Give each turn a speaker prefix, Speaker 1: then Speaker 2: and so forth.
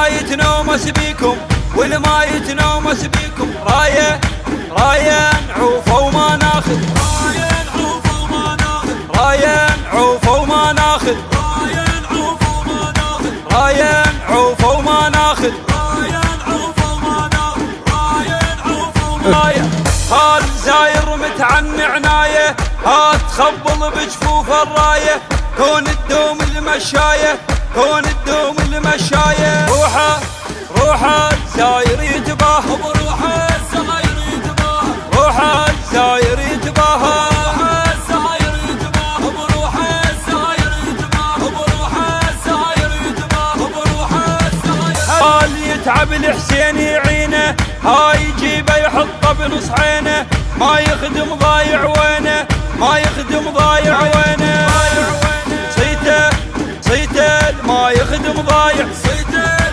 Speaker 1: والما يتنومس بيكم والما يتنومس بيكم راية راية نعوفه وما ناخذ
Speaker 2: راية نعوفه وما ناخذ
Speaker 1: راية نعوفه وما ناخذ
Speaker 2: راية نعوفه وما ناخذ
Speaker 1: راية نعوفه وما ناخذ
Speaker 2: راية نعوفه وما ناخذ راية نعوفه وما
Speaker 1: راية هال زاير متعني عناية هات خبل بجفوف الراية كون الدوم المشاية كون الدوم المشاية روحه روحه الزاير يتباهى
Speaker 2: بروحه الزاير يتباهى
Speaker 1: روحه الزاير يتباهى
Speaker 2: بروحه الزاير يتباهى بروحه الزاير يتباهى بروحه الزاير يتباهى بروحه الزاير
Speaker 1: هال يتعب الحسين يعينه هاي يجيبه يحطه بنص عينه ما يخدم ضايع وينه ما يخدم ضايع وينه صيته صيته ما يخدم ضايع
Speaker 2: صيته